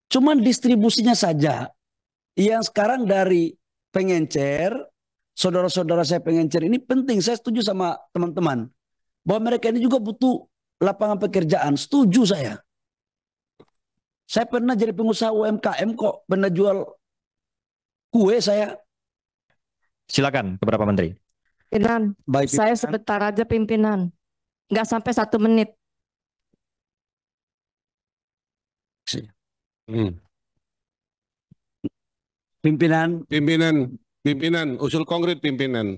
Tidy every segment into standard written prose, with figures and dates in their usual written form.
Cuman distribusinya saja. Yang sekarang dari pengencer, saudara-saudara saya pengencer ini penting. Saya setuju sama teman-teman bahwa mereka ini juga butuh lapangan pekerjaan. Setuju saya. Saya pernah jadi pengusaha UMKM kok. Pernah jual kue saya. Silakan beberapa menteri. Pimpinan, Baik, saya pimpinan. sebentar aja pimpinan. Nggak sampai 1 menit. Pimpinan, usul konkret pimpinan.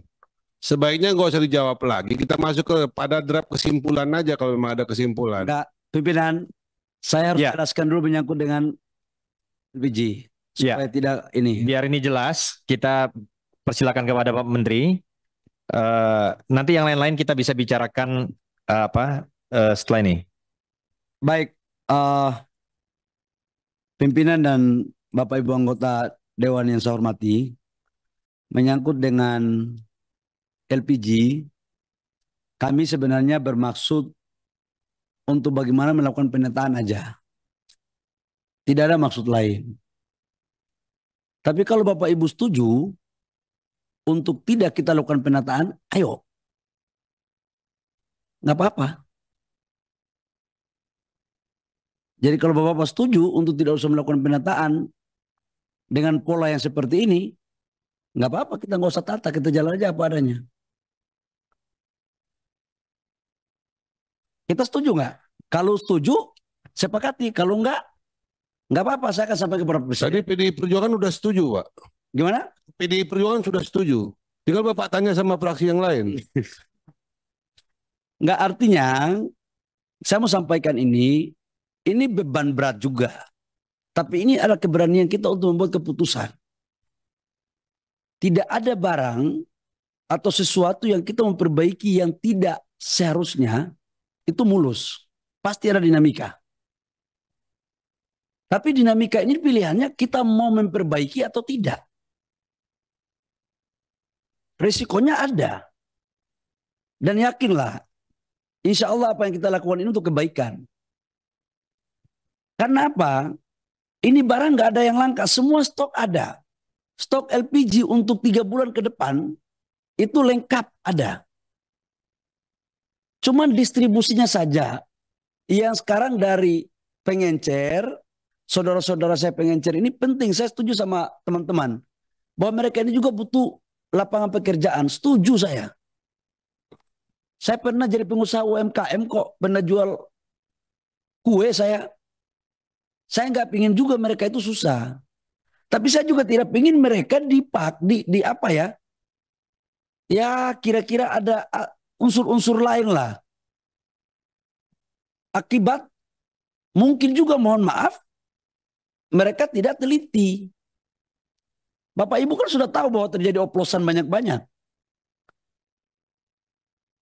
Sebaiknya nggak usah dijawab lagi. Kita masuk pada draft kesimpulan aja kalau memang ada kesimpulan. enggak, pimpinan, saya harus Ya. jelaskan dulu menyangkut dengan LPG supaya tidak ini. Biar ini jelas, kita persilakan kepada Pak Menteri. Nanti yang lain-lain kita bisa bicarakan setelah ini. Baik, pimpinan dan Bapak Ibu anggota Dewan yang saya hormati, menyangkut dengan LPG, kami sebenarnya bermaksud untuk bagaimana melakukan penataan aja. Tidak ada maksud lain. Tapi kalau Bapak Ibu setuju untuk tidak kita lakukan penataan, ayo. Nggak apa-apa. Jadi kalau Bapak-Bapak setuju untuk tidak usah melakukan penataan dengan pola yang seperti ini, nggak apa-apa, kita nggak usah tata, kita jalan aja apa adanya. Kita setuju nggak? Kalau setuju, sepakati. Kalau nggak apa-apa, saya akan sampai kepada Presiden. Tadi PDI Perjuangan sudah setuju, Pak. Gimana? PDI Perjuangan sudah setuju. Tinggal Bapak tanya sama fraksi yang lain. Nggak, artinya saya mau sampaikan ini beban berat juga. Tapi ini adalah keberanian kita untuk membuat keputusan. Tidak ada barang atau sesuatu yang kita memperbaiki yang tidak seharusnya itu mulus. Pasti ada dinamika. Tapi dinamika ini pilihannya kita mau memperbaiki atau tidak. Risikonya ada. Dan yakinlah, insya Allah apa yang kita lakukan ini untuk kebaikan. Karena apa? Ini barang nggak ada yang langka, semua stok ada. Stok LPG untuk 3 bulan ke depan itu lengkap ada. Cuman distribusinya saja. Yang sekarang dari pengencer, saudara-saudara saya pengencer ini penting. Saya setuju sama teman-teman bahwa mereka ini juga butuh lapangan pekerjaan. Setuju saya. Saya pernah jadi pengusaha UMKM kok. Pernah jual kue saya. Saya nggak pingin juga mereka itu susah. Tapi saya juga tidak pingin mereka di apa ya? Ya kira-kira ada unsur-unsur lain lah. Akibat mungkin juga mohon maaf mereka tidak teliti. Bapak Ibu kan sudah tahu bahwa terjadi oplosan banyak-banyak.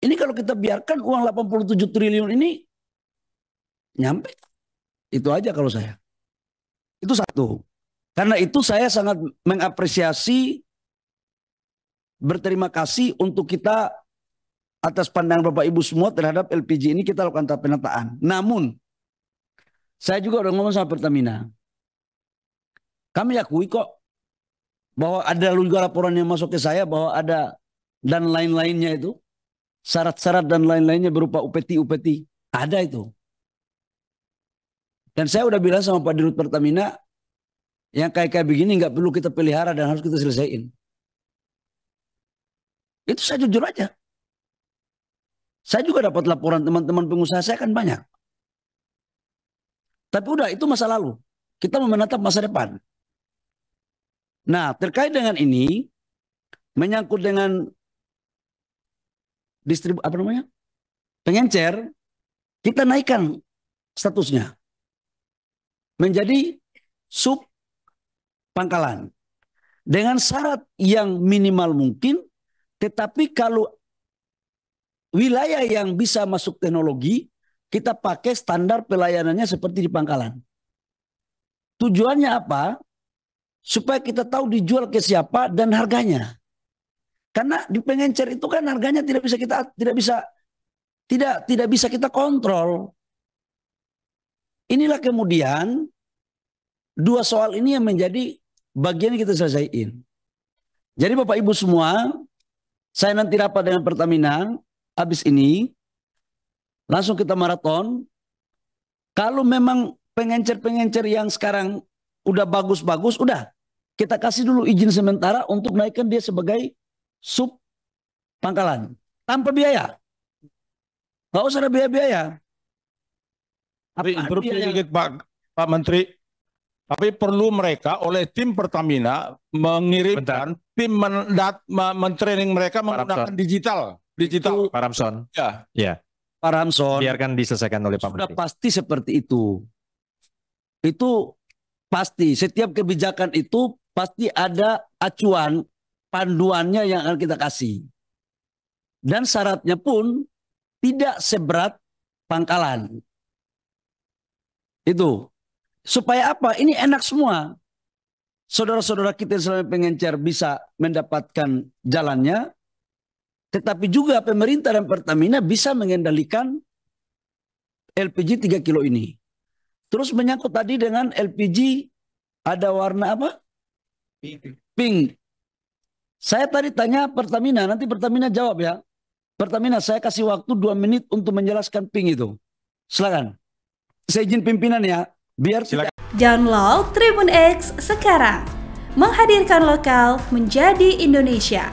Ini kalau kita biarkan uang 87 triliun ini nyampe. Itu aja kalau saya. Itu satu. Karena itu saya sangat mengapresiasi, berterima kasih untuk kita atas pandangan Bapak Ibu semua terhadap LPG ini kita lakukan tahap penataan. Namun, saya juga udah ngomong sama Pertamina. Kami akui kok bahwa ada juga laporan yang masuk ke saya bahwa ada dan lain-lainnya itu. Syarat-syarat dan lain-lainnya berupa UPT. Ada itu. Dan saya udah bilang sama Pak Dirut Pertamina, yang kayak begini nggak perlu kita pelihara dan harus kita selesaiin. Itu saya jujur aja. Saya juga dapat laporan teman-teman pengusaha saya kan banyak. Tapi udah itu masa lalu. Kita mau menatap masa depan. Nah terkait dengan ini, menyangkut dengan pengencer, kita naikkan statusnya menjadi sub pangkalan dengan syarat yang minimal mungkin, tetapi kalau wilayah yang bisa masuk teknologi kita pakai standar pelayanannya seperti di pangkalan. Tujuannya apa? Supaya kita tahu dijual ke siapa dan harganya. Karena di pengencer itu kan harganya tidak bisa kita kontrol. Inilah kemudian dua soal ini yang menjadi bagian yang kita selesaiin. Jadi Bapak Ibu semua, saya nanti rapat dengan Pertamina, habis ini langsung kita maraton. Kalau memang pengencer-pengencer yang sekarang udah bagus-bagus, udah kita kasih dulu izin sementara untuk naikkan dia sebagai sub pangkalan tanpa biaya. Nggak usah ada biaya-biaya. Tapi Apaan interupsi biaya? sedikit Pak Menteri. Tapi perlu mereka oleh tim Pertamina mengirimkan tim men-training mereka menggunakan digital. Pak Ramson. Ya. Ya, Pak Ramson, biarkan diselesaikan oleh Pak sudah Menteri. pasti seperti itu. Itu pasti. Setiap kebijakan itu pasti ada acuan panduannya yang akan kita kasih. Dan syaratnya pun tidak seberat pangkalan. Itu. Supaya apa? Ini enak semua. Saudara-saudara kita yang selama pengencer bisa mendapatkan jalannya. Tetapi juga pemerintah dan Pertamina bisa mengendalikan LPG 3 kilo ini. Terus menyangkut tadi dengan LPG ada warna apa? Pink. Saya tadi tanya Pertamina, nanti Pertamina jawab ya. Pertamina, saya kasih waktu 2 menit untuk menjelaskan pink itu. Silakan. Saya izin pimpinan ya, biar tidak. Download Tribun X sekarang. Menghadirkan lokal menjadi Indonesia.